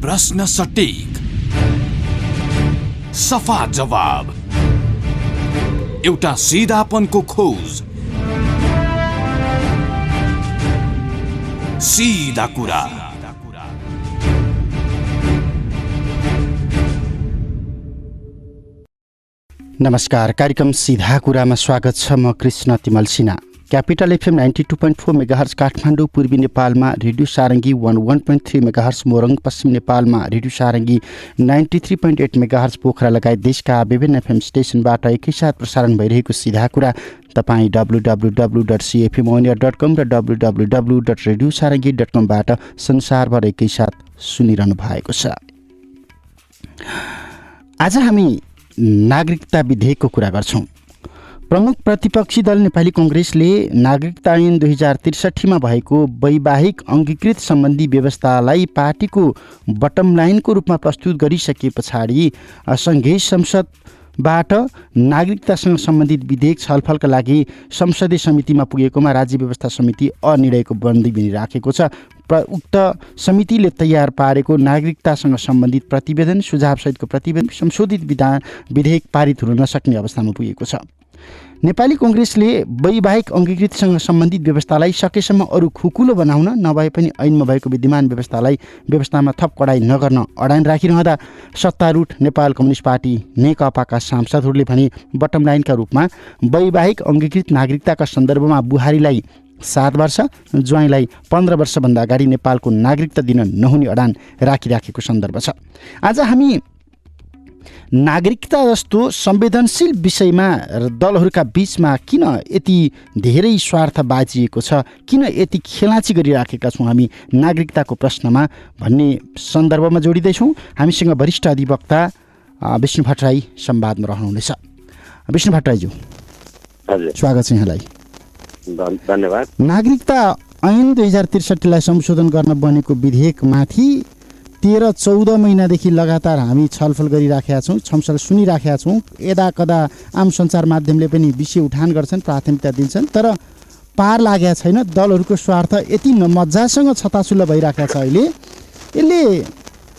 प्रश्न सटीक, सफा जवाब, एउटा सिधापनको खोज, सीधा कुरा। नमस्कार, कार्यक्रम सीधा कुरामा स्वागत छ। म कृष्ण तिमल Sinha. Capital FM 92.4 megahertz Kathmandu पूर्वी नेपालमा, रेडियो सारङ्गी 101.3 मेगाहर्ज मोरङ पश्चिम नेपालमा, रेडियो सारङ्गी 93.8 मेगाहर्ज पोखरा लगायत देशका विभिन्न एफएम स्टेसनबाट एकैसाथ प्रसारण भइरहेको सीधा कुरा तपाईँ www.cfmonier.com र www.radiosarangi.com बाट संसारभर एकैसाथ सुनिरहनु भएको छ। आज हामी नागरिकता विधेयकको कुरा गर्छौँ। प्रमुख प्रतिपक्षी दल नेपाली कांग्रेसले नागरिकता ऐन 2063 भएको वैवाहिक अङ्गीकृत सम्बन्धी व्यवस्थालाई पार्टीको बटम लाइनको रूपमा प्रस्तुत गरिसके पछाडि सङ्घीय संसदबाट नागरिकतासँग सम्बन्धित विधेयक छलफलका लागि संसदीय समितिमा पुगेकोमा राज्य व्यवस्था समिति अनिर्णयको बन्दी बनिराखेको छ। उक्त समितिले तयार पारेको नागरिकतासँग सम्बन्धित प्रतिवेदन सुझावसहितको प्रतिवेदन संशोधित विधेयक पारित हुन नसक्ने अवस्थामा पुगेको छ। नेपाली कांग्रेसले वैवाहिक अङ्गीकृतसँग सम्बन्धित व्यवस्थालाई सकेसम्म अरू खुकुलो बनाउन नभए पनि ऐनमा भएको विद्यमान व्यवस्थामा थप कडाई नगर्न अडान राखिरहँदा सत्तारूढ नेपाल कम्युनिस्ट पार्टी नेकपाका सांसदहरूले भने बटम लाइनका रूपमा वैवाहिक अङ्गीकृत नागरिकताका सन्दर्भमा बुहारीलाई 7 वर्ष, ज्वाइँलाई 15 वर्षभन्दा अगाडि नेपालको नागरिकता दिन नहुने अडान राखिराखेको सन्दर्भ छ। आज हामी नागरिकता जस्तो संवेदनशील विषयमा दलहरूका बीचमा किन यति धेरै स्वार्थ बाँचिएको छ, किन यति खेलाँची गरिराखेका छौँ हामी नागरिकताको प्रश्नमा भन्ने सन्दर्भमा जोडिँदैछौँ। हामीसँग वरिष्ठ अधिवक्ता विष्णु भट्टराई संवादमा रहनुहुनेछ। विष्णु भट्टराईज्यू, स्वागत छ यहाँलाई। धन्यवाद। नागरिकता ऐन 2063लाई संशोधन गर्न बनेको विधेयकमाथि 13-14 महिनादेखि लगातार हामी छलफल गरिराखेका छौँ, छमछल सुनिराखेका छौँ। यदा कदा आम सञ्चार माध्यमले पनि विषय उठान गर्छन्, प्राथमिकता दिन्छन्, तर पार लागेका छैन। दलहरूको स्वार्थ यति मजासँग छताछुल्ल भइराखेको छ अहिले, यसले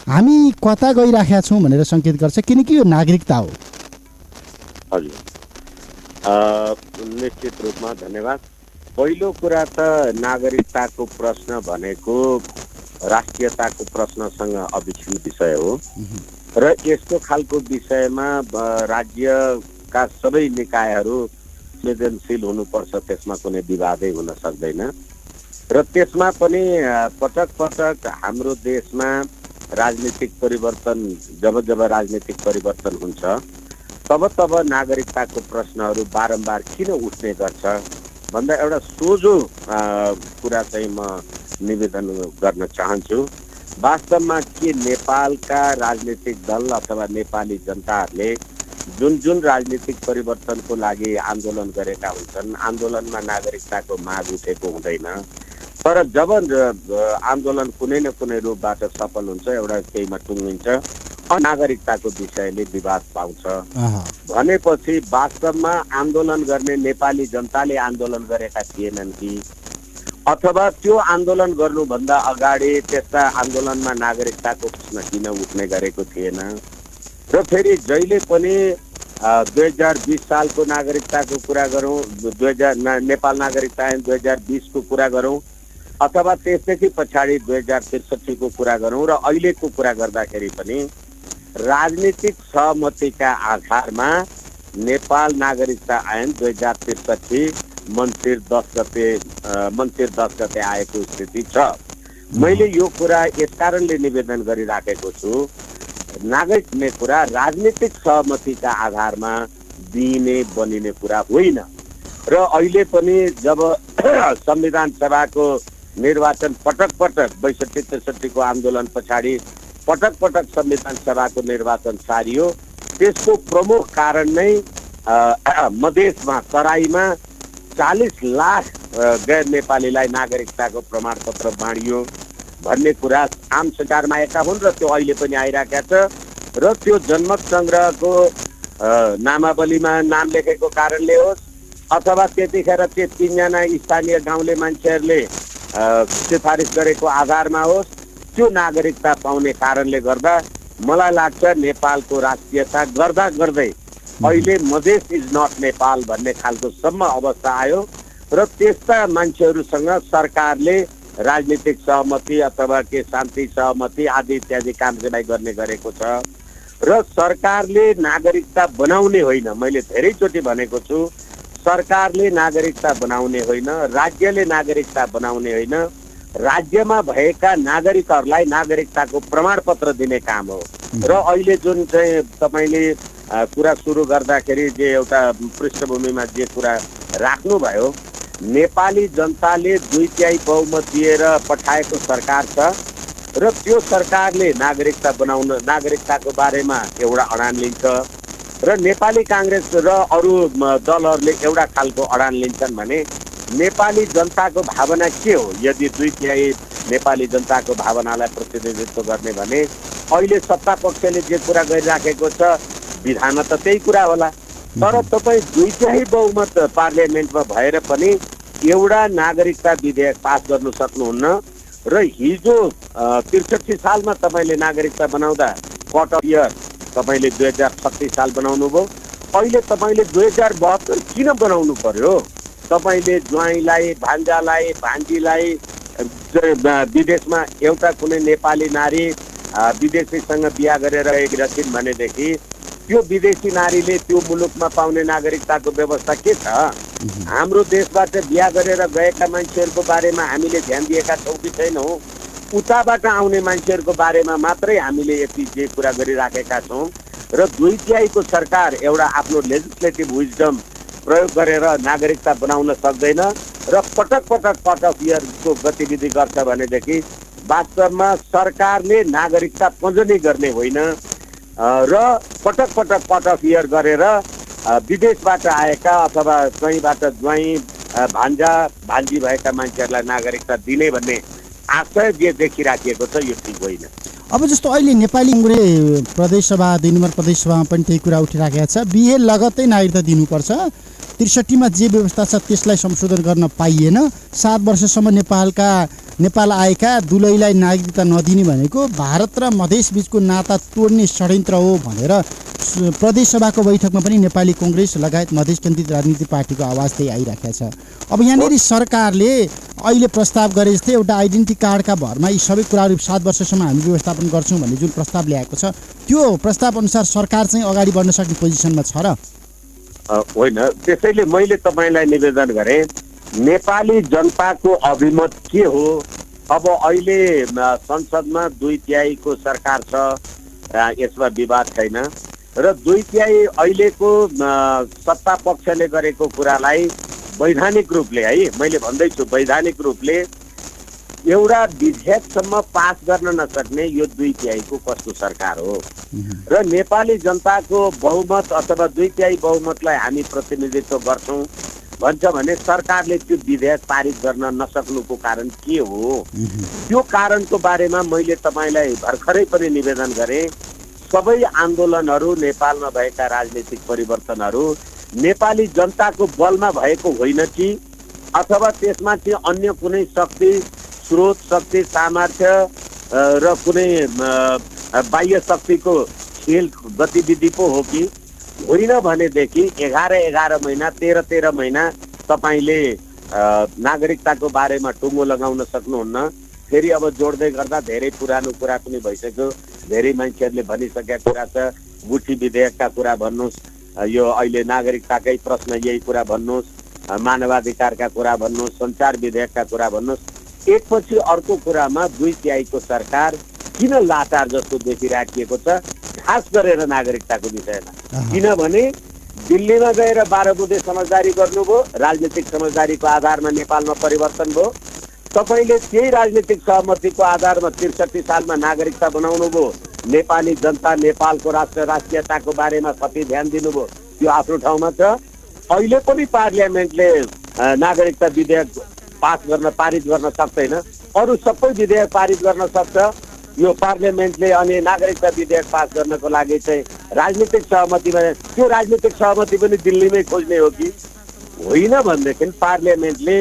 हामी कता गइराखेका छौँ भनेर सङ्केत गर्छ, किनकि यो नागरिकता हो। हजुर, निश्चित रूपमा धन्यवाद। पहिलो कुरा त नागरिकताको प्रश्न भनेको राष्ट्रियताको प्रश्नसँग अभिन्न विषय हो र यस्तो खालको विषयमा राज्यका सबै निकायहरू संवेदनशील हुनुपर्छ, त्यसमा कुनै विवादै हुन सक्दैन। र त्यसमा पनि पटक पटक हाम्रो देशमा राजनीतिक परिवर्तन जब राजनीतिक परिवर्तन हुन्छ तब नागरिकताको प्रश्नहरू बारम्बार किन उठ्ने गर्छ भन्दा एउटा सोझो कुरा चाहिँ म निवेदन गर्न चाहन्छु। वास्तवमा के नेपालका राजनीतिक दल अथवा नेपाली जनताहरूले जुन राजनीतिक परिवर्तनको लागि आन्दोलन गरेका हुन्छन्, आन्दोलनमा नागरिकताको माग उठेको हुँदैन, तर जब आन्दोलन कुनै न कुनै रूपबाट सफल हुन्छ, एउटा केहीमा टुङ्गिन्छ, नागरिकताको विषयले विवाद पाउँछ भनेपछि वास्तवमा आन्दोलन गर्ने नेपाली जनताले आन्दोलन गरेका थिएनन् कि अथवा त्यो आन्दोलन गर्नुभन्दा अगाडि त्यस्ता आन्दोलनमा नागरिकताको प्रश्न किन उठ्ने गरेको थिएन। र फेरि जहिले पनि 2020 सालको नागरिकताको कुरा गरौँ, नेपाल नागरिकता ऐन 2020 को कुरा गरौँ अथवा त्यसदेखि पछाडि 2063 को कुरा गरौँ र अहिलेको कुरा गर्दाखेरि पनि राजनीतिक सहमतिका आधारमा नेपाल नागरिकता ऐन 2063 मन्सिर 10 गते आएको स्थिति छ। मैले यो कुरा यस कारणले निवेदन गरिराखेको छु, नागरिक हुने कुरा राजनीतिक सहमतिका आधारमा बनिने कुरा होइन। र अहिले पनि जब संविधान सभाको निर्वाचन पटक 62-63 को आन्दोलन पछाडि पटक संविधान सभाको निर्वाचन सारियो, त्यसको प्रमुख कारण नै मधेसमा तराईमा 40 लाख गैर नेपालीलाई नागरिकताको प्रमाणपत्र बाँडियो भन्ने कुरा आम सञ्चारमा आएका हुन् र त्यो अहिले पनि आइरहेका छ। र त्यो जनमत सङ्ग्रहको नामावलीमा नाम लेखेको कारणले होस् अथवा त्यतिखेर त्यो 3 जना स्थानीय गाउँले मान्छेहरूले सिफारिस गरेको आधारमा होस् त्यो नागरिकता पाउने कारणले गर्दा मलाई लाग्छ नेपालको राष्ट्रियता गर्दा गर्दै अहिले मधेस इज नट नेपाल भन्ने खालको सम्म अवस्था आयो र त्यस्ता मान्छेहरूसँग सरकारले राजनीतिक सहमति अथवा के शान्ति सहमति आदि इत्यादि कारबाही गर्ने गरेको छ र सरकारले नागरिकता बनाउने होइन। मैले धेरैचोटि भनेको छु, सरकारले नागरिकता बनाउने होइन, राज्यले नागरिकता बनाउने होइन, राज्यमा भएका नागरिकहरूलाई नागरिकताको प्रमाणपत्र दिने काम हो। र अहिले जुन चाहिँ तपाईँले कुरा सुरु गर्दाखेरि जे एउटा पृष्ठभूमिमा जे कुरा राख्नुभयो, नेपाली जनताले 2/3 बहुमत दिएर पठाएको सरकार छ र त्यो सरकारले नागरिकता बनाउन नागरिकताको बारेमा एउटा अडान लिन्छ र नेपाली काङ्ग्रेस र अरू दलहरूले एउटा खालको अडान लिन्छन् भने नेपाली जनताको भावना के हो? यदि 2/3 नेपाली जनताको भावनालाई प्रतिनिधित्व गर्ने भने अहिले सत्ता पक्षले जे कुरा गरिराखेको छ विधान त त्यही कुरा होला। तर तपाईँ 2/3 बहुमत पार्लियामेन्टमा भएर पनि एउटा नागरिकता विधेयक पास गर्नु सक्नुहुन्न र हिजो 63 सालमा तपाईँले नागरिकता बनाउँदा कट अफ इयर तपाईँले 2036 साल बनाउनु भयो। अहिले तपाईँले 2072 किन बनाउनु पर्यो? तपाईँले ज्वाइँलाई, भान्जालाई, भान्जीलाई विदेशमा एउटा कुनै नेपाली नारी विदेशीसँग बिहा गरेर रहेकी भनेदेखि त्यो विदेशी नारीले त्यो मुलुकमा पाउने नागरिकताको व्यवस्था के छ? हाम्रो देशबाट बिहा गरेर गएका मान्छेहरूको बारेमा हामीले ध्यान दिएका छौँ कि छैनौँ? उताबाट आउने मान्छेहरूको बारेमा मात्रै हामीले यति जे कुरा गरिराखेका छौँ र 2/3 सरकार एउटा आफ्नो लेजिस्लेटिभ विजडम प्रयोग गरेर नागरिकता बनाउन सक्दैन र पटक पटक कट अफ इयरको गतिविधि गर्छ भनेदेखि वास्तवमा सरकारले नागरिकता पञ्जनी गर्ने होइन र पटक पटक कट अफ इयर गरेर विदेशबाट आएका अथवा कहीँबाट ज्वाइँ, भान्जा, भान्जी भएका मान्छेहरूलाई नागरिकता दिने भन्ने आशय जे देखिराखिएको छ यो ठिक होइन। अब जस्तो अहिले नेपाली काङ्ग्रेस प्रदेशसभा 2 नम्बर प्रदेशसभामा पनि त्यही कुरा उठिराखेको छ, बिहे लगत्तै नागरिकता दिनुपर्छ। 63मा जे व्यवस्था छ त्यसलाई संशोधन गर्न पाइएन। 7 वर्षसम्म नेपाल आएका दुलैलाई नागरिकता नदिने भनेको भारत र मधेस बीचको नाता तोड्ने षड्यन्त्र हो भनेर प्रदेशसभाको बैठकमा पनि नेपाली काङ्ग्रेस लगायत मधेस केन्द्रित राजनीतिक पार्टीको आवाज त्यही आइराखेको छ। अब यहाँनिर सरकारले अहिले प्रस्ताव गरे जस्तै एउटा आइडेन्टिटी कार्डका भरमा यी सबै कुराहरू 7 वर्षसम्म हामी व्यवस्थापन गर्छौँ भन्ने जुन प्रस्ताव ल्याएको छ त्यो प्रस्ताव अनुसार सरकार चाहिँ अगाडि बढ्न सक्ने पोजिसनमा छ र होइन? त्यसैले मैले तपाईँलाई निवेदन गरेँ, नेपाली जनताको अभिमत के हो? अब अहिले संसदमा 2/3 सरकार छ, यसमा विवाद छैन र 2/3 अहिलेको सत्ता पक्षले गरेको कुरालाई वैधानिक रूपले, है मैले भन्दैछु वैधानिक रूपले एउटा विधेयकसम्म पास गर्न नसक्ने यो 2/3 कस्तो सरकार हो? र नेपाली जनताको बहुमत अथवा 2/3 बहुमतलाई हामी प्रतिनिधित्व गर्छौँ भन्छ भने सरकारले त्यो विधेयक पारित गर्न नसक्नुको कारण के हो? त्यो कारणको बारेमा मैले तपाईँलाई भर्खरै पनि निवेदन गरेँ। सबै आन्दोलनहरू नेपालमा भएका राजनीतिक परिवर्तनहरू नेपाली जनताको बलमा भएको होइन कि अथवा त्यसमा चाहिँ अन्य कुनै शक्ति स्रोत, शक्ति, सामर्थ्य र कुनै बाह्य शक्तिको खेल गतिविधि पो हो कि होइन भनेदेखि 11 महिना 13 महिना तपाईँले नागरिकताको बारेमा टुङ्गो लगाउन सक्नुहुन्न। फेरि अब जोड्दै गर्दा धेरै पुरानो कुरा पनि भइसक्यो, धेरै मान्छेहरूले भनिसकेका कुरा छ। गुठी विधेयकका कुरा भन्नुहोस्, यो अहिले नागरिकताकै प्रश्न यही कुरा भन्नुहोस्, मानवाधिकारका कुरा भन्नुहोस्, सञ्चार विधेयकका कुरा भन्नुहोस्, एकपछि अर्को कुरामा 2/3 सरकार किन लाचार जस्तो देखिराखिएको छ, खास गरेर नागरिकताको विषयमा? किनभने दिल्लीमा गएर 12 बुँदे समझदारी गर्नुभयो, राजनीतिक समझदारीको आधारमा नेपालमा परिवर्तन भयो। तपाईँले त्यही राजनीतिक सहमतिको आधारमा 63 सालमा नागरिकता बनाउनु भयो। नेपाली जनता नेपालको राष्ट्रियताको बारेमा कति ध्यान दिनुभयो त्यो आफ्नो ठाउँमा छ। अहिले पनि पार्लियामेन्टले नागरिकता विधेयक पारित गर्न सक्दैन, अरू सबै विधेयक पारित गर्न सक्छ। यो पार्लियामेन्टले अनि नागरिकता विधेयक पास गर्नको लागि चाहिँ राजनीतिक सहमति भने त्यो राजनीतिक सहमति पनि दिल्लीमै खोज्ने हो कि होइन भनेदेखि पार्लियामेन्टले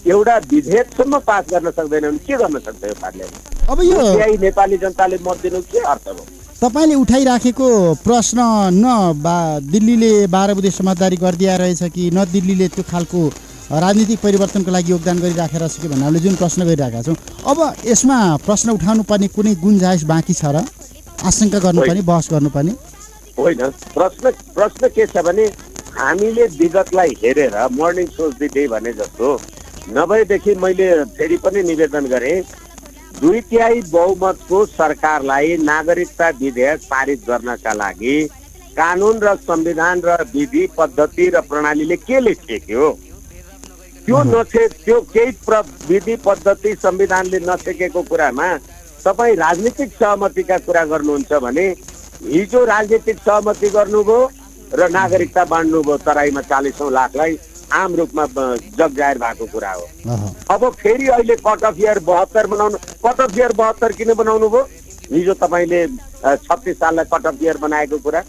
एउटा विधेयकसम्म पास गर्न सक्दैन भने के गर्न सक्छ यो पार्लियामेन्ट? अब यो नेपाली जनताले मत दिनु के अर्थ हो? तपाईँले उठाइराखेको प्रश्न दिल्लीले 12 बुँदे समझदारी गरिदिया रहेछ कि न दिल्लीले त्यो खालको राजनीतिक परिवर्तनको लागि योगदान गरिराखेर छ कि भन्ने हामीले जुन प्रश्न गरिरहेका छौँ, अब यसमा प्रश्न उठाउनु पर्ने कुनै गुन्जाइस बाँकी छ र? आशंका गर्नुपर्ने, बहस गर्नुपर्ने होइन। प्रश्न के छ भने हामीले विगतलाई हेरेर मर्निङ सोच द डे भने जस्तो नभएदेखि मैले फेरि पनि निवेदन गरेँ, 2/3 बहुमतको सरकारलाई नागरिकता विधेयक पारित गर्नका लागि कानुन र संविधान र विधि पद्धति र प्रणालीले के लेखियो? त्यो केही विधि पद्धति संविधानले नछेकेको कुरामा तपाईँ राजनीतिक सहमतिका कुरा गर्नुहुन्छ भने हिजो राजनीतिक सहमति गर्नुभयो र नागरिकता बाँड्नुभयो तराईमा 40औं लाखलाई आम रूपमा जग जाहेर भएको कुरा हो। अब फेरि अहिले कट अफ इयर 72 बनाउनु, कट अफ इयर 72 किन बनाउनु भयो? हिजो तपाईँले 36 साललाई कट अफ इयर बनाएको कुरा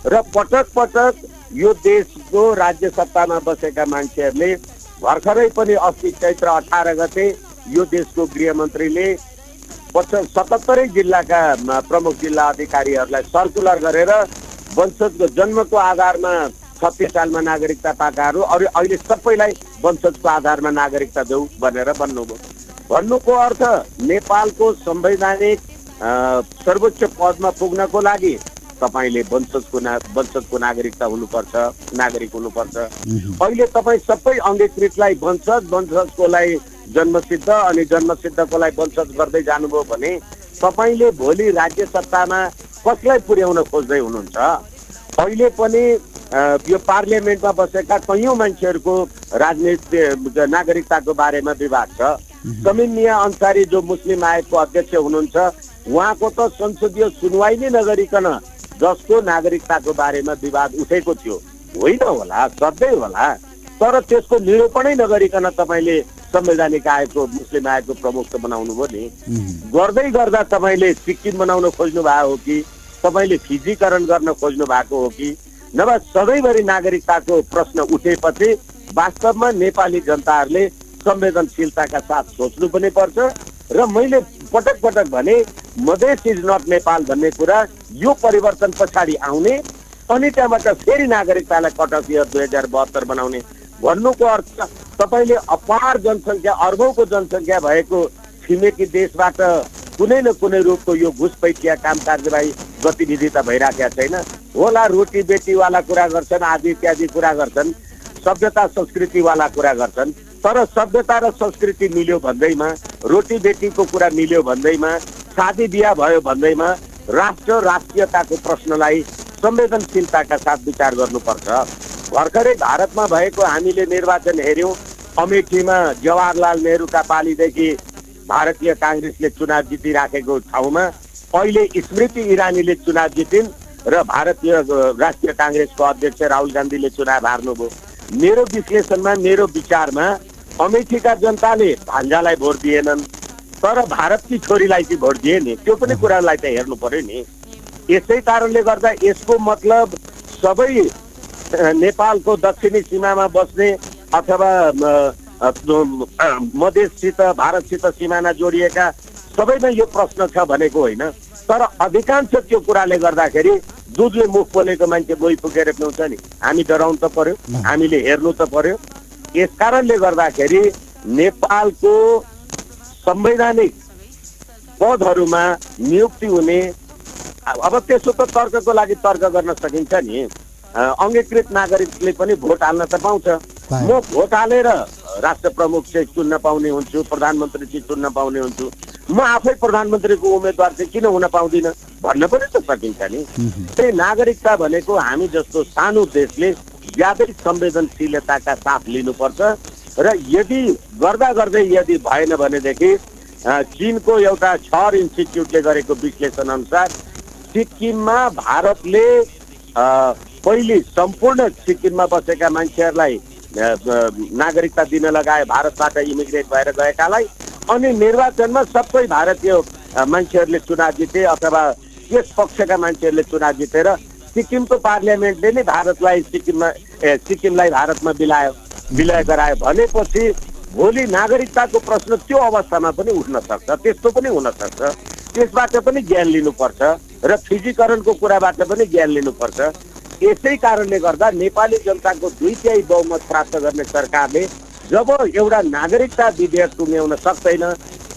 र पटक पटक यो देशको राज्य सत्तामा बसेका मान्छेहरूले भर्खरै पनि अस्ति चैत्र 18 गते यो देशको गृहमन्त्रीले 77 जिल्लाका प्रमुख जिल्ला अधिकारीहरूलाई सर्कुलर गरेर वंशजको जन्मको आधारमा 36 सालमा नागरिकता पाएकाहरू अहिले सबैलाई वंशजको आधारमा नागरिकता देऊ भनेर भन्नुभयो। भन्नुको अर्थ नेपालको संवैधानिक सर्वोच्च पदमा पुग्नको लागि तपाईले वंशजको नागरिकता हुनुपर्छ, नागरिक हुनुपर्छ। अहिले तपाईँ सबै अङ्गीकृतलाई वंशजकोलाई जन्मसिद्ध अनि जन्मसिद्धकोलाई वंशज गर्दै जानुभयो भने तपाईले भोलि राज्य सत्तामा कसलाई पुर्याउन खोज्दै हुनुहुन्छ? अहिले पनि यो पार्लियामेन्टमा बसेका कैयौं मान्छेहरूको राजनीतिक नागरिकताको बारेमा विवाद छ। समिन मिया अन्सारी जो मुस्लिम आयोगको अध्यक्ष हुनुहुन्छ, उहाँको त संसदीय सुनवाई नै नगरिकन जसको नागरिकताको बारेमा विवाद उठेको थियो, होइन होला, सधैँ होला, तर त्यसको निरूपणै नगरिकन तपाईँले संवैधानिक आयोगको मुस्लिम आयोगको प्रमुख त बनाउनु भयो नि। गर्दै गर्दा तपाईँले सिक्किम बनाउन खोज्नु भएको हो कि तपाईँले फिजीकरण गर्न खोज्नु भएको हो कि नभए सधैँभरि नागरिकताको प्रश्न उठेपछि वास्तवमा नेपाली जनताहरूले संवेदनशीलताका साथ सोच्नु पनि पर्छ। र मैले पटक पटक भने मधेस इज नट नेपाल भन्ने कुरा यो परिवर्तन पछाडि आउने अनि त्यहाँबाट फेरि नागरिकतालाई कट अफ इयर 2072 बनाउने भन्नुको अर्थ तपाईँले अपार जनसङ्ख्या, अर्बौंको जनसङ्ख्या भएको छिमेकी देशबाट कुनै न कुनै रूपको यो घुसपैठिया काम कार्यवाही गतिविधि त भइराखेका छैन होला। रोटी बेटीवाला कुरा गर्छन्, आदि इत्यादि कुरा गर्छन्, सभ्यता संस्कृतिवाला कुरा गर्छन्, तर सभ्यता र संस्कृति मिल्यो भन्दैमा, रोटी बेटीको कुरा मिल्यो भन्दैमा, शादी बिहा भयो भन्दैमा राष्ट्र राष्ट्रियताको प्रश्नलाई संवेदनशीलताका साथ विचार गर्नुपर्छ। भर्खरै भारतमा भएको हामीले निर्वाचन हेर्यौं, अमेठीमा जवाहरलाल नेहरूका पालीदेखि भारतीय कांग्रेसले चुनाव जितिराखेको ठाउँमा अहिले स्मृति इरानीले चुनाव जितिन् र भारतीय राष्ट्रिय कांग्रेसको अध्यक्ष राहुल गान्धीले चुनाव हार्नुभयो। मेरो विश्लेषणमा, मेरो विचारमा अमेठीका जनताले भान्जालाई भोट दिएनन्, तर भारतकी छोरीलाई चाहिँ भोट दिए नि। त्यो पनि कुरालाई त हेर्नु पर्यो नि। यसै कारणले गर्दा यसको मतलब सबै नेपालको दक्षिणी सीमामा बस्ने अथवा मधेससित भारतसित सिमाना जोडिएका सबैमा यो प्रश्न छ भनेको होइन, तर अधिकांश त्यो कुराले गर्दाखेरि दुधले मुख बोलेको मान्छे गोही पुगेर पिउँछ नि। हामी डराउनु त पर्यो, हामीले हेर्नु त पर्यो। यस कारणले गर्दाखेरि नेपालको संवैधानिक पदहरूमा नियुक्ति हुने, अब त्यसो त तर्कको लागि तर्क गर्न सकिन्छ नि। अङ्गीकृत नागरिकले पनि भोट हाल्न त पाउँछ। म भोट हालेर राष्ट्र प्रमुख चाहिँ चुन्न पाउने हुन्छु, प्रधानमन्त्री चाहिँ चुन्न पाउने हुन्छु, म आफै प्रधानमन्त्रीको उम्मेदवार चाहिँ किन हुन पाउँदिनँ भन्न पनि त सकिन्छ नि। त्यही नागरिकता भनेको हामी जस्तो सानो देशले ज्यादै संवेदनशीलताका साथ लिनुपर्छ। र यदि गर्दा गर्दै यदि भएन भनेदेखि चीनको एउटा छर इन्स्टिच्युटले गरेको विश्लेषण अनुसार सिक्किममा भारतले पहिले सम्पूर्ण सिक्किममा बसेका मान्छेहरूलाई नागरिकता दिन लगाए, भारतबाट इमिग्रेट भएर गएकालाई, अनि निर्वाचनमा सबै भारतीय मान्छेहरूले चुनाव जिते अथवा यस पक्षका मान्छेहरूले चुनाव जितेर सिक्किमको पार्लियामेन्टले नै भारतलाई सिक्किमलाई भारतमा विलय गरायो भनेपछि भोलि नागरिकताको प्रश्न त्यो अवस्थामा पनि उठ्न सक्छ, त्यस्तो पनि हुन सक्छ। त्यसबाट पनि ज्ञान लिनुपर्छ र फिजीकरणको कुराबाट पनि ज्ञान लिनुपर्छ। यसै कारणले गर्दा नेपाली जनताको 2/3 बहुमत प्राप्त गर्ने सरकारले जब एउटा नागरिकता विधेयक टुङ्ग्याउन सक्दैन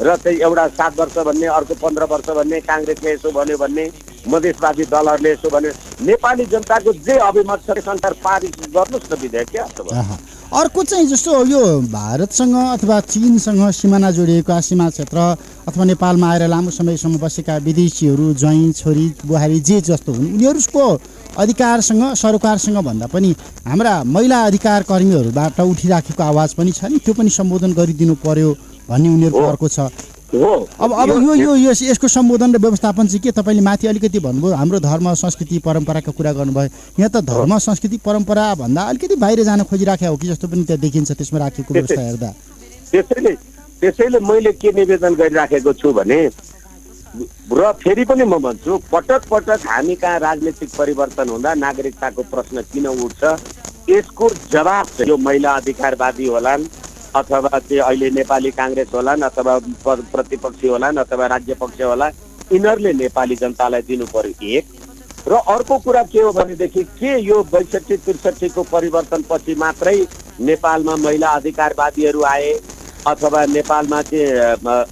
र चाहिँ एउटा 7 वर्ष भन्ने, अर्को 15 वर्ष भन्ने, काङ्ग्रेसले यसो भन्यो भन्ने, मधेसवादी दलहरूले यसो भन्यो, नेपाली जनताको जे अभिमत छ संसार पारित गर्नुहोस् न विधेयक क्या जस्तो भयो। अर्को चाहिँ जस्तो यो भारतसँग अथवा चीनसँग सिमाना जोडिएका सीमा क्षेत्र अथवा नेपालमा आएर लामो समयसम्म बसेका विदेशीहरू, ज्वाइँ छोरी बुहारी जे जस्तो हुन्, उनीहरूको अधिकारसँग सरकारसँग भन्दा पनि हाम्रा महिला अधिकार कर्मीहरूबाट उठिराखेको आवाज पनि छ नि, त्यो पनि सम्बोधन गरिदिनु पर्यो भन्ने उनीहरूको अर्को छ। अब यो यसको सम्बोधन र व्यवस्थापन चाहिँ के? तपाईँले माथि अलिकति भन्नुभयो हाम्रो धर्म संस्कृति परम्पराको कुरा गर्नुभयो। यहाँ त धर्म संस्कृति परम्परा भन्दा अलिकति बाहिर जान खोजिराखेको हो कि जस्तो पनि त्यहाँ देखिन्छ त्यसमा राखेको व्यवस्था हेर्दा। त्यसैले मैले के निवेदन गरिराखेको छु भने, र फेरि पनि म भन्छु, पटक पटक हामी कहाँ राजनीतिक परिवर्तन हुँदा नागरिकताको प्रश्न किन उठ्छ, यसको जवाब चाहिँ यो महिला अधिकारवादी होलान् अथवा चाहिँ अहिले नेपाली काङ्ग्रेस होलान् अथवा प्रतिपक्षी होलान् अथवा राज्य पक्ष होला, यिनीहरूले नेपाली जनतालाई दिनु पर्यो एक। र अर्को कुरा के हो भनेदेखि के यो 62-63 को परिवर्तनपछि मात्रै नेपालमा महिला अधिकारवादीहरू आए अथवा नेपालमा चाहिँ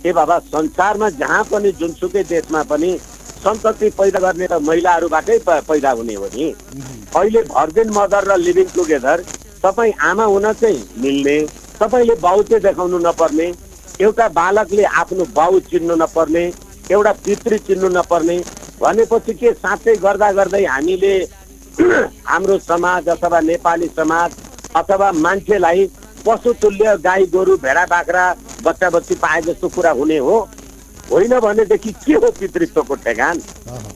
ए बाबा संसारमा जहाँ पनि जुनसुकै देशमा पनि सन्तति पैदा गर्ने त महिलाहरूबाटै पैदा हुने हो नि। अहिले भर्जिन मदर र लिभिङ टुगेदर, तपाईँ आमा हुन चाहिँ मिल्ने, तपाईँले बाउ चाहिँ देखाउनु नपर्ने, एउटा बालकले आफ्नो बाउ चिन्नु नपर्ने, एउटा पितृ चिन्नु नपर्ने भनेपछि के साँच्चै गर्दा गर्दै हामीले हाम्रो समाज अथवा नेपाली समाज अथवा मान्छेलाई पशुतुल्य गाई गोरु भेडा बाख्रा बच्चा बच्ची पाए जस्तो कुरा हुने हो? होइन भनेदेखि के हो पितृत्वको ठेगान?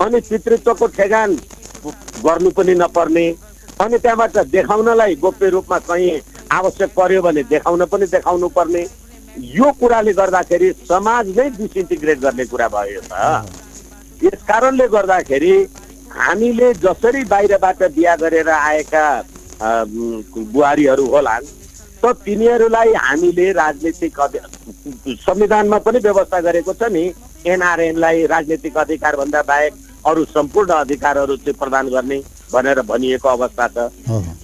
अनि पितृत्वको ठेगान गर्नु पनि नपर्ने, अनि त्यहाँबाट देखाउनलाई गोप्य रूपमा कहीँ आवश्यक पर्यो भने देखाउनु पर्ने, यो कुराले गर्दाखेरि समाज नै डिसइन्टिग्रेट गर्ने कुरा भयो त। यस कारणले गर्दाखेरि हामीले जसरी बाहिरबाट बिहा गरेर आएका बुहारीहरू होलान् त तिनीहरूलाई हामीले राजनीतिक संविधानमा पनि व्यवस्था गरेको छ नि, एनआरएनलाई राजनीतिक अधिकार भन्दा बाहेक अरू सम्पूर्ण अधिकारहरू चाहिँ प्रदान गर्ने भनेर भनिएको अवस्था छ।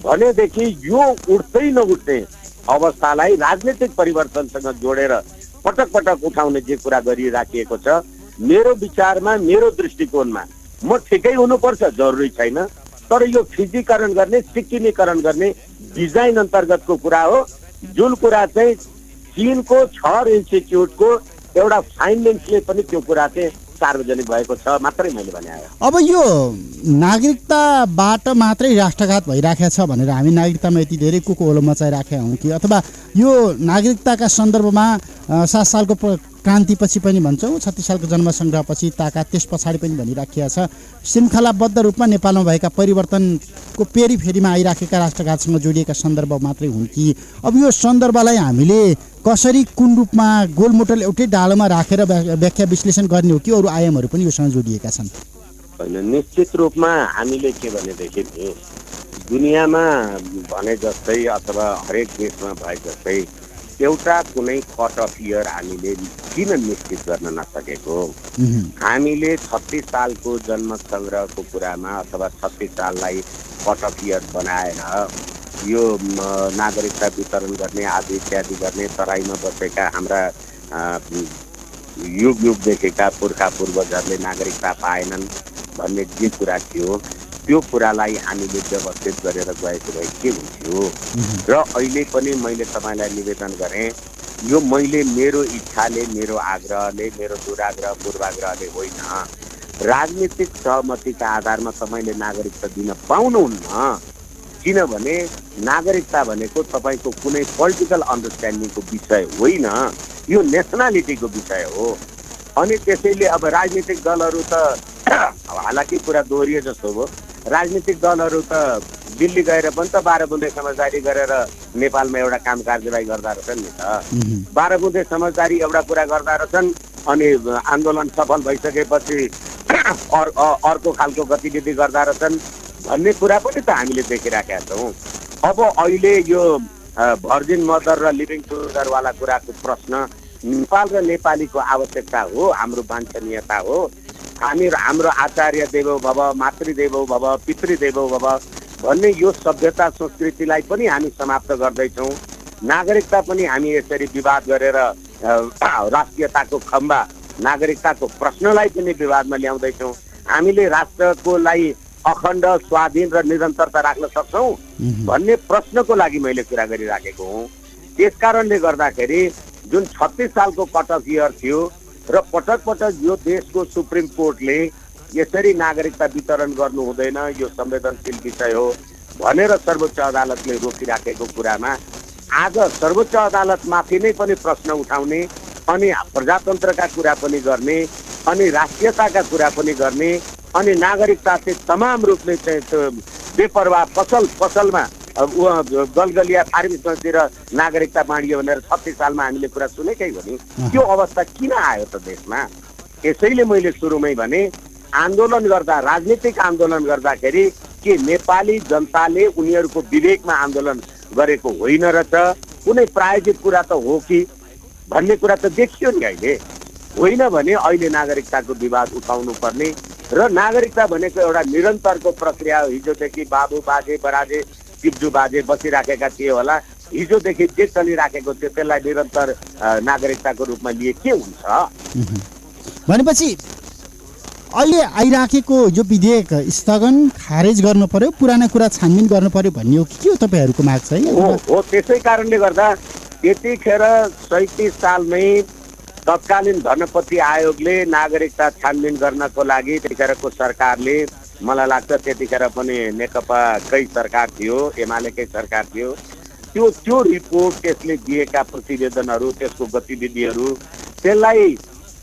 भनेदेखि यो उठ्दै नउठ्ने अवस्थालाई राजनीतिक परिवर्तनसँग जोडेर पटक पटक उठाउने जे कुरा गरिराखिएको छ, मेरो विचारमा मेरो दृष्टिकोणमा म ठिकै हुनुपर्छ जरुरी छैन, तर यो फिजीकरण गर्ने सिक्किमीकरण गर्ने डिजाइन अन्तर्गतको कुरा हो। जुन कुरा चाहिँ चीनको छर इन्स्टिच्युटको एउटा फाइन्डिङ्सले पनि त्यो कुरा चाहिँ सार्वजनिक भएको छ मात्रै मैले भने। अब यो नागरिकताबाट मात्रै राष्ट्रघात भइराखेको छ भनेर हामी नागरिकतामा यति धेरै कोकोहोलो मचाइराखेका हौँ कि, अथवा यो नागरिकताका सन्दर्भमा 7 सालको क्रान्तिपछि पनि भन्छौँ, 36 सालको जनमसङ्ग्रहपछि ताका त्यस पछाडि पनि भनिराखिएको छ, श्रृङ्खलाबद्ध रूपमा नेपालमा भएका परिवर्तनको पेरिफेरीमा आइराखेका राष्ट्रघातसँग जोडिएका सन्दर्भ मात्रै हुन् कि? अब यो सन्दर्भलाई हामीले कसरी कुन रूपमा गोलमोटल एउटै डालोमा राखेर व्याख्या विश्लेषण गर्ने हो कि अरू आयामहरू पनि योसँग जोडिएका छन्? होइन, निश्चित रूपमा हामीले के भनेदेखि दुनियाँमा भने जस्तै अथवा हरेक देशमा भए जस्तै एउटा कुनै कट अफ इयर हामीले किन निश्चित गर्न नसकेको? हामीले 36 सालको जन्म सङ्ग्रहको कुरामा अथवा 36 साललाई कट अफ इयर बनाएर यो नागरिकता वितरण गर्ने आदि इत्यादि गर्ने, तराईमा बसेका हाम्रा युग युगदेखिका पुर्खा पूर्वजहरूले नागरिकता पाएनन् भन्ने जे कुरा थियो त्यो कुरालाई हामीले व्यवस्थित गरेर गएको भए के हुन्थ्यो? र अहिले पनि मैले तपाईँलाई निवेदन गरेँ, यो मैले मेरो इच्छाले, मेरो आग्रहले, मेरो दुराग्रह पूर्वाग्रहले होइन, राजनीतिक सहमतिका आधारमा तपाईँले नागरिकता दिन पाउनुहुन्न। किनभने नागरिकता भनेको तपाईँको कुनै पोलिटिकल अन्डरस्ट्यान्डिङको विषय होइन, यो नेसनालिटीको विषय हो। अनि त्यसैले अब राजनीतिक दलहरू त हालाकि कुरा दोहोरिए जस्तो हो, राजनीतिक दलहरू त दिल्ली गएर पनि त 12 बुँदे समझदारी गरेर नेपालमा एउटा काम कारबाही गर्दा रहेछन् नि त। 12 बुँदे समझदारी एउटा कुरा गर्दा रहेछन्, अनि आन्दोलन सफल भइसकेपछि अर्को खालको गतिविधि गर्दा रहेछन् भन्ने कुरा पनि त हामीले देखिराखेका छौँ। अब अहिले यो भर्जिन मदर र लिभिङ टुगेदरवाला कुराको प्रश्न नेपाल र नेपालीको आवश्यकता हो, हाम्रो वाञ्छनीयता हो। हाम्रो आचार्य देवो भव, मातृदेवो भव, पितृदेवो भव भन्ने यो सभ्यता संस्कृतिलाई पनि हामी समाप्त गर्दैछौँ। नागरिकता पनि हामी यसरी विवाद गरेर राष्ट्रियताको खम्बा, नागरिकताको प्रश्नलाई पनि विवादमा ल्याउँदैछौँ। हामीले राष्ट्रको लागि अखण्ड, स्वाधीन र निरन्तरता राख्न सक्छौँ भन्ने प्रश्नको लागि मैले कुरा गरिराखेको हुँ। त्यस कारणले गर्दाखेरि जुन 36 सालको कट अफ इयर थियो र पटक पटक यो देशको सुप्रिम कोर्टले यसरी नागरिकता वितरण गर्नु हुँदैन, यो संवेदनशील विषय हो भनेर सर्वोच्च अदालतले रोकिराखेको कुरामा आज सर्वोच्च अदालतमाथि नै पनि प्रश्न उठाउने अनि प्रजातन्त्रका कुरा पनि गर्ने अनि राष्ट्रियताका कुरा पनि गर्ने अनि नागरिकता चाहिँ तमाम रूपले चाहिँ बेपरवाह पसलमा गलगलिया फार्मेसीतिर नागरिकता बाँडियो भनेर 36 सालमा हामीले कुरा सुनेकै हो नि। त्यो अवस्था किन आयो त देशमा? यसैले मैले सुरुमै भने आन्दोलन गर्दा, राजनीतिक आन्दोलन गर्दाखेरि के नेपाली जनताले उनीहरूको विवेकमा आन्दोलन गरेको होइन रहेछ, कुनै प्रायोजित कुरा त हो कि भन्ने कुरा त देखियो नि अहिले। होइन भने अहिले नागरिकताको विवाद उठाउनु पर्ने र नागरिकता भनेको एउटा निरन्तरको प्रक्रिया हो। हिजोदेखि बाबु बाजे बराजे टिप्जु बाजे बसिराखेका थिए होला, हिजोदेखि जे चलिराखेको थियो त्यसलाई निरन्तर नागरिकताको रूपमा लिए के हुन्छ? भनेपछि अहिले आइराखेको यो विधेयक स्थगन खारेज गर्नु पर्यो, पुराना कुरा छानबिन गर्नु पर्यो भन्ने हो कि के हो तपाईँहरूको माग चाहिँ? हो, त्यसै कारणले गर्दा त्यतिखेर 37 सालमै तत्कालीन गणपति आयोगले नागरिकता छानबिन गर्नको लागि त्यतिखेरको सरकारले, मलाई लाग्छ त्यतिखेर पनि नेकपाकै सरकार थियो, एमालेकै सरकार थियो, त्यो रिपोर्ट, त्यसले दिएका प्रतिवेदनहरू, त्यसको गतिविधिहरू, त्यसलाई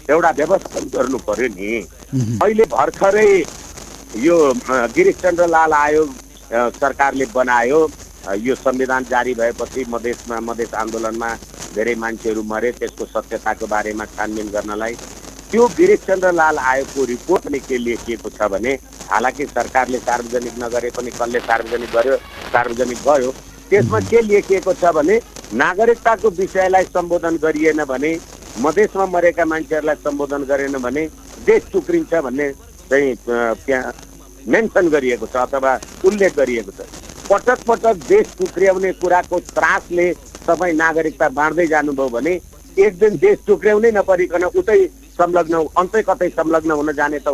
एउटा व्यवस्था गर्नु पर्यो नि। अहिले भर्खरै यो गिरीशचन्द्र लाल आयोग सरकारले बनायो। यो संविधान जारी भएपछि मधेस आन्दोलनमा धेरै मान्छेहरू मरे, त्यसको सत्यताको बारेमा छानबिन गर्नलाई त्यो गिरीशचन्द्र लाल आयोगको रिपोर्टले के लेखिएको छ भने, हालाकि सरकारले सार्वजनिक नगरे पनि कसले सार्वजनिक गर्यो, सार्वजनिक भयो। त्यसमा के लेखिएको छ भने नागरिकताको विषयलाई सम्बोधन गरिएन भने, मधेसमा मरेका मान्छेहरूलाई सम्बोधन गरेन भने देश टुक्रिन्छ भन्ने चाहिँ त्यहाँ मेन्सन गरिएको छ अथवा उल्लेख गरिएको छ। पटक पटक देश टुक्र्याउने कुराको त्रासले तपाईँ नागरिकता बाँड्दै जानुभयो भने एक दिन देश टुक्र्याउनै नपरिकन उतै संलग्न, अन्तै कतै संलग्न हुन जाने त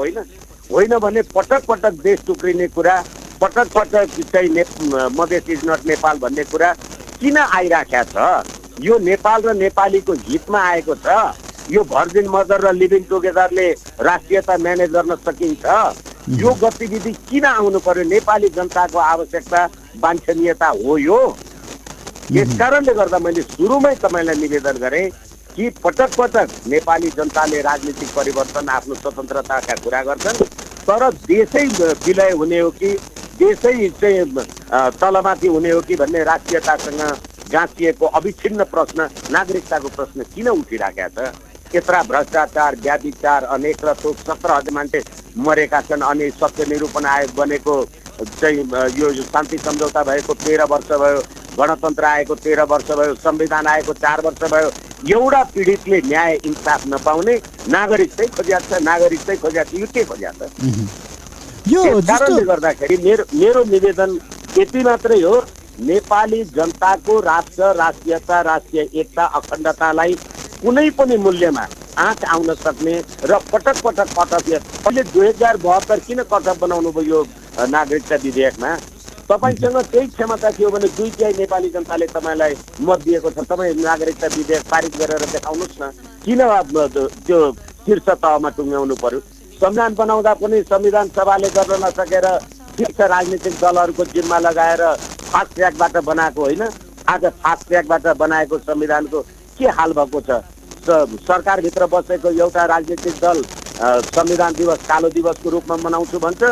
होइन भने पटक पटक देश टुक्रिने कुरा, पटक पटक चाहिँ मधेस इज नट नेपाल भन्ने कुरा किन आइराखेको छ? यो नेपाल र नेपालीको हितमा आएको छ। यो भर्जिन मदर र लिभिङ टुगेदरले राष्ट्रियता म्यानेज गर्न सकिन्छ। यो गतिविधि किन आउनु पर्यो? नेपाली जनताको आवश्यकता, वाञ्छनीयता हो यो। यस कारणले गर्दा मैले सुरुमै तपाईँलाई निवेदन गरेँ कि पटक पटक नेपाली जनताले राजनीतिक परिवर्तन, आफ्नो स्वतन्त्रताका कुरा गर्छन्, तर देशै विलय हुने हो कि देशै चाहिँ तलमाथि हुने हो कि भन्ने राष्ट्रियतासँग गाँसिएको अविच्छिन्न प्रश्न, नागरिकताको प्रश्न किन उठिराखेका छ? यत्रा भ्रष्टाचार, व्याभिचार, अनेक र थोक 17,000 मान्छे मरेका छन् अनि सत्य निरूपण आयोग बनेको चाहिँ यो शान्ति सम्झौता भएको 13 वर्ष भयो, गणतन्त्र आएको 13 वर्ष भयो, संविधान आएको 4 वर्ष भयो। एउटा पीडितले न्याय इंसाफ नपाउने नागरिक चाहिँ खोज्याएको छ, नागरिक चाहिँ खोज्याएको छ, यो के खोज्याएको छ? यो कारणले गर्दाखेरि मेरो निवेदन यति मात्रै हो, नेपाली जनताको राष्ट्र, राष्ट्रियता, राष्ट्रिय एकता, अखण्डतालाई कुनै पनि मूल्यमा आँच आउन सक्ने र पटक पटक कटअफ, अहिले 2072 किन कटअफ बनाउनु भयो यो नागरिकता विधेयकमा? तपाईँसँग त्यही क्षमता थियो भने 2/3 नेपाली जनताले तपाईँलाई मत दिएको छ, तपाईँ नागरिकता विधेयक पारित गरेर देखाउनुहोस् न। किन त्यो शीर्ष तहमा टुङ्ग्याउनु पर्यो? संविधान बनाउँदा पनि संविधान सभाले गर्न नसकेर शीर्ष राजनीतिक दलहरूको जिम्मा लगाएर फास्ट ट्र्याकबाट बनाएको होइन। आज फास्ट ट्र्याकबाट बनाएको संविधानको के हाल भएको छ? सरकारभित्र बसेको एउटा राजनीतिक दल संविधान दिवस कालो दिवसको रूपमा मनाउँछु भन्छ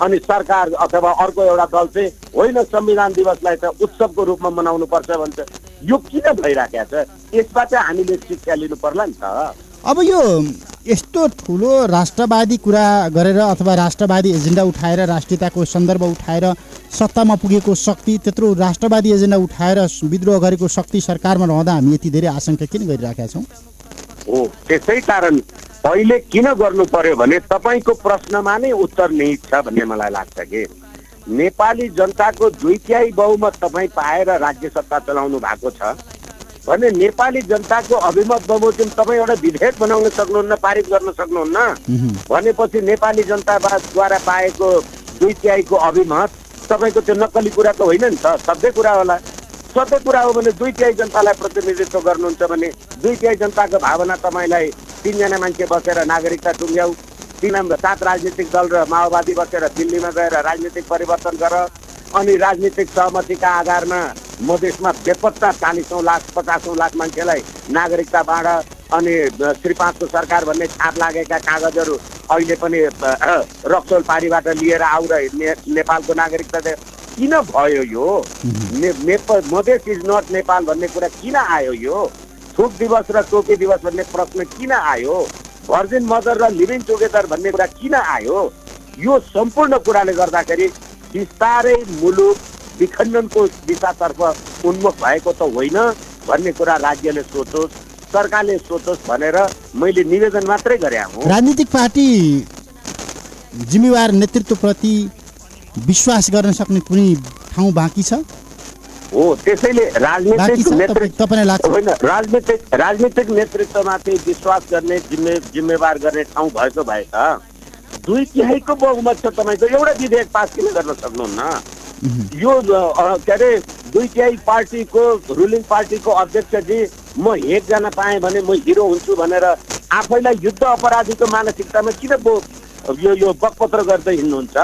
अनि सरकार अथवा अर्को एउटा दल चाहिँ होइन, संविधान दिवसलाई त उत्सवको रूपमा मनाउनु पर्छ भन्छ। यो किन भइराखेको छ? यसबाट हामीले शिक्षा लिनु पर्ला नि त। अब यो यस्तो ठुलो राष्ट्रवादी कुरा गरेर अथवा राष्ट्रवादी एजेन्डा उठाएर, राष्ट्रियताको सन्दर्भ उठाएर सत्तामा पुगेको शक्ति, त्यत्रो राष्ट्रवादी एजेन्डा उठाएर विद्रोह गरेको शक्ति सरकारमा रहँदा हामी यति धेरै आशंका किन गरिराखेका छौँ? हो, त्यसै कारण पहिले किन गर्नु पर्यो भने तपाईँको प्रश्नमा नै उत्तर निहित छ भन्ने मलाई लाग्छ कि नेपाली जनताको 2/3 बहुमत तपाईँ पाएर राज्य सत्ता चलाउनु भएको छ भने नेपाली जनताको अभिमत बमोजिम तपाईँ एउटा विधेयक बनाउन सक्नुहुन्न, पारित गर्न सक्नुहुन्न भनेपछि नेपाली जनताद्वारा पाएको 2/3 को अभिमत तपाईँको त्यो नक्कली कुरा त होइन नि त, सधैँ कुरा होला। सधैँ कुरा हो भने 2/3 जनतालाई प्रतिनिधित्व गर्नुहुन्छ भने 2/3 जनताको भावना तपाईँलाई 3 जना मान्छे बसेर नागरिकता टुङ्ग्याउ, 7 राजनीतिक दल र माओवादी बसेर दिल्लीमा गएर राजनीतिक परिवर्तन गर, अनि राजनीतिक सहमतिका आधारमा मधेसमा बेपत्ता 40औं लाख 50औं लाख मान्छेलाई नागरिकता बाँड, अनि श्री 5 को सरकार भन्ने छाप लागेका कागजहरू अहिले पनि रक्सोल पारीबाट लिएर आउ र नेपालको नागरिकता किन भयो यो? मधेस इज नट नेपाल भन्ने कुरा किन आयो? यो थुक दिवस र टोकी दिवस भन्ने प्रश्न किन आयो? भर्जिन मदर र लिभिङ टुगेदर भन्ने कुरा किन आयो? यो सम्पूर्ण कुराले गर्दाखेरि बिस्तारै मुलुक विखण्डनको दिशातर्फ उन्मुख भएको त होइन भन्ने कुरा राज्यले सोचोस्, सरकारले सोचोस् भनेर मैले निवेदन मात्रै गरे हुँ। राजनीतिक पार्टी जिम्मेवार नेतृत्वप्रति विश्वास गर्न सक्ने कुनै ठाउँ बाँकी छ? हो, त्यसैले राजनीतिक नेतृत्वमाथि विश्वास गर्ने जिम्मेवार गर्ने ठाउँ भएको भए त 2/3 को बहुमत छ तपाईँको, एउटा विधेयक पास किन गर्न सक्नुहुन्न? यो के अरे 2/3 पार्टीको रुलिङ पार्टीको अध्यक्षजी म एकजना पाएँ भने म हिरो हुन्छु भनेर आफैलाई युद्ध अपराधीको मानसिकतामा किन यो बकपत्र गर्दै हिँड्नुहुन्छ?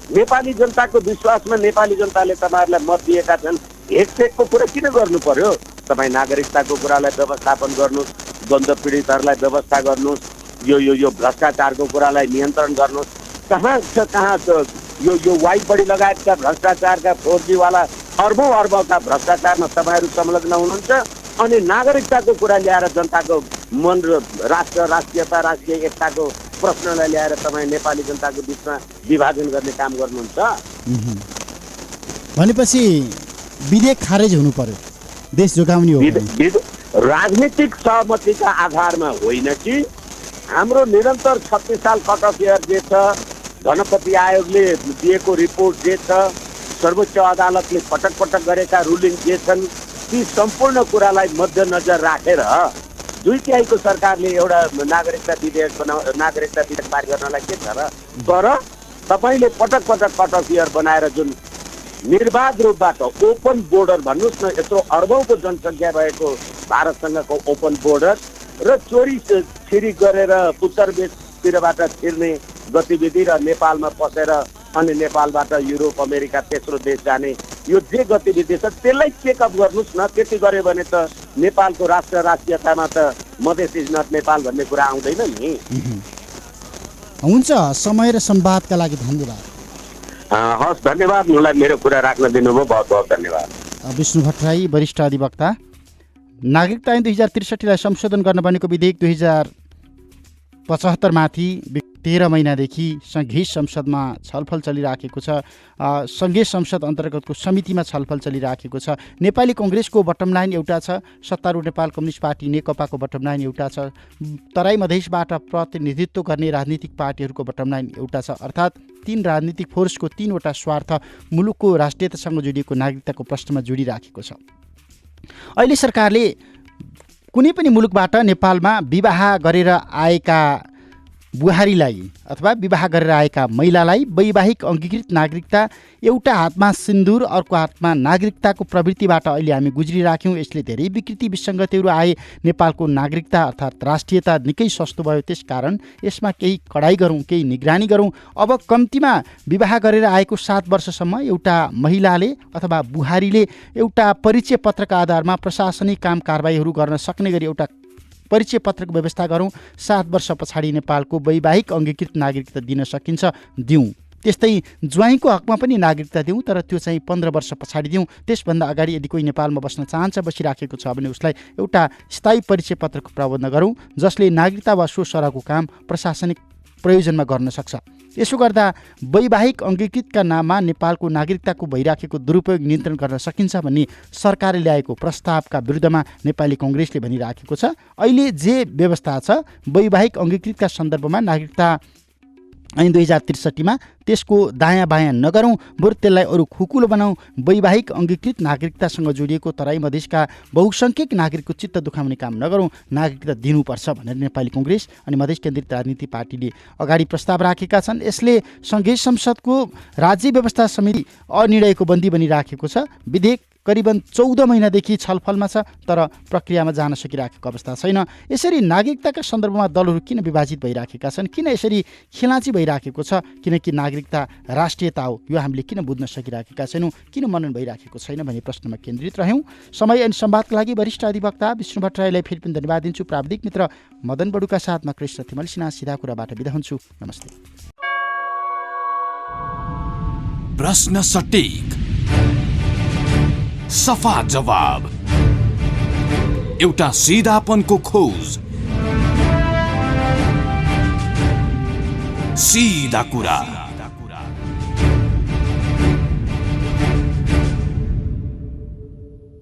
नेपाली जनताको विश्वासमा नेपाली जनताले तपाईँहरूलाई मत दिएका छन्, हेकसेकको कुरा किन गर्नु पर्यो? तपाईँ नागरिकताको कुरालाई व्यवस्थापन गर्नुहोस्, द्वन्द्व पीडितहरूलाई व्यवस्था गर्नुहोस्, यो भ्रष्टाचारको कुरालाई नियन्त्रण गर्नुहोस्। कहाँ यो वाइट बढी लगायतका भ्रष्टाचारका 4G वाला अर्बौं भ्रष्टाचारमा तपाईँहरू संलग्न हुनुहुन्छ, अनि नागरिकताको कुरा ल्याएर जनताको मन र राष्ट्रियता राष्ट्रिय एकताको प्रश्नलाई ल्याएर तपाईँ नेपाली जनताको बिचमा विभाजन गर्ने काम गर्नुहुन्छ। भनेपछि विधेयक खारेज हुनु पर्यो, देश जोगाउने हो। राजनीतिक सहमतिका आधारमा होइन कि हाम्रो निरन्तर 36 साल कट अफ इयर जे छ, गणपति आयोगले दिएको रिपोर्ट जे छ, सर्वोच्च अदालतले पटक पटक गरेका रुलिङ जे छन्, ती सम्पूर्ण कुरालाई मध्यनजर राखेर 2/3 को सरकारले एउटा नागरिकता विधेयक पारित गर्नलाई के छ र? तर तपाईँले पटक पटक कट अफ इयर बनाएर जुन निर्बाध रूपबाट ओपन बोर्डर भन्नुहोस् न, यत्रो अर्बौंको जनसङ्ख्या भएको भारतसँगको ओपन बोर्डर र चोरी छिरी गरेर उत्तर देशतिरबाट छिर्ने गतिविधि र नेपालमा पसेर अनि नेपालबाट युरोप अमेरिका तेस्रो देश जाने यो जे गतिविधि छ त्यसलाई चेकअप गर्नुहोस् न। त्यति गर्यो भने त नेपालको राष्ट्रियतामा त मधेस इज नट नेपाल भन्ने कुरा आउँदैन नि। हुन्छ, समय र संवादका लागि धन्यवाद। हस्, धन्यवाद। मलाई मेरो कुरा राख्न दिनुभयो, बहुत बहुत धन्यवाद। विष्णु भट्टराई, वरिष्ठ अधिवक्ता। नागरिकता ऐन 2063लाई संशोधन गर्न बनेको विधेयक 2075 माथि 13 महिनादेखि सङ्घीय संसदमा छलफल चलिराखेको छ। सङ्घीय संसद अन्तर्गतको समितिमा छलफल चलिराखेको छ। नेपाली कङ्ग्रेसको बटम लाइन एउटा छ, सत्तारूढ नेपाल कम्युनिस्ट पार्टी नेकपाको बटम लाइन एउटा छ, तराई मधेसबाट प्रतिनिधित्व गर्ने राजनीतिक पार्टीहरूको बटम लाइन एउटा छ। अर्थात् 3 राजनीतिक फोर्सको 3वटा स्वार्थ मुलुकको राष्ट्रियतासँग जोडिएको नागरिकताको प्रश्नमा जोडिराखेको छ। अहिले सरकारले कुनै पनि मुलुकबाट नेपालमा विवाह गरेर आएका बुहारीलाई अथवा विवाह गरेर आएका महिलालाई वैवाहिक अङ्गीकृत नागरिकता, एउटा हातमा सिन्दुर अर्को हातमा नागरिकताको प्रवृत्तिबाट अहिले हामी गुज्रिराख्यौँ। यसले धेरै विकृति विसङ्गतिहरू आए। नेपालको नागरिकता अर्थात् राष्ट्रियता निकै सस्तो भयो। त्यसकारण यसमा केही कडाइ गरौँ, केही निगरानी गरौँ। अब कम्तीमा विवाह गरेर आएको 7 वर्षसम्म एउटा महिलाले अथवा बुहारीले एउटा परिचय पत्रका आधारमा प्रशासनिक काम कारबाहीहरू गर्न सक्ने गरी एउटा परिचय पत्रको व्यवस्था गरौँ। 7 वर्ष पछाडि नेपालको वैवाहिक अङ्गीकृत नागरिकता दिन सकिन्छ, दिउँ। त्यस्तै ज्वाइँको हकमा पनि नागरिकता दिउँ, तर त्यो चाहिँ 15 वर्ष पछाडि दिउँ। त्यसभन्दा अगाडि यदि कोही नेपालमा बस्न चाहन्छ, बसिराखेको छ भने उसलाई एउटा स्थायी परिचय पत्रको प्रबन्ध गरौँ, जसले नागरिकता वा सो सरहको काम प्रशासनिक प्रयोजनमा गर्न सक्छ। यसो गर्दा वैवाहिक अङ्गीकृतका नाममा नेपालको नागरिकताको भइराखेको दुरुपयोग नियन्त्रण गर्न सकिन्छ भन्ने सरकारले ल्याएको प्रस्तावका विरुद्धमा नेपाली कङ्ग्रेसले भनिराखेको छ। अहिले जे व्यवस्था छ वैवाहिक अङ्गीकृतका सन्दर्भमा नागरिकता ऐन 2063मा त्यसको दायाँ बायाँ नगरौँ, बरु त्यसलाई अरू खुकुलो बनाऊँ। वैवाहिक अङ्गीकृत नागरिकतासँग जोडिएको तराई मधेसका बहुसङ्ख्यक नागरिकको चित्त दुखाउने काम नगरौँ, नागरिकता दिनुपर्छ भनेर नेपाली कङ्ग्रेस अनि मधेस केन्द्रित राजनीति पार्टीले अगाडि प्रस्ताव राखेका छन्। यसले सङ्घीय संसदको राज्य व्यवस्था समिति अनिर्णयको बन्दी बनिराखेको छ। विधेयक करिबन 14 महिनादेखि छलफलमा छ, तर प्रक्रियामा जान सकिराखेको अवस्था छैन। यसरी नागरिकताका सन्दर्भमा दलहरू किन विभाजित भइराखेका छन्, किन यसरी खेलाँची भइराखेको छ? किनकि नागरिकता राष्ट्रियता हो, यो हामीले किन बुझ्न सकिराखेका छैनौँ, किन मनन भइराखेको छैन भन्ने प्रश्नमा केन्द्रित रह्यौँ। समय अनि संवादका लागि वरिष्ठ अधिवक्ता विष्णु भट्टराईलाई फेरि पनि धन्यवाद दिन्छु। प्राविधिक मित्र मदन बडुका साथमा कृष्ण तिमल सिन्हा सिधा कुराबाट बिदा हुन्छु। नमस्ते। प्रश्न सटिक, सफा जवाब, एउटा सिधापनको खोज, सीधा कुरा।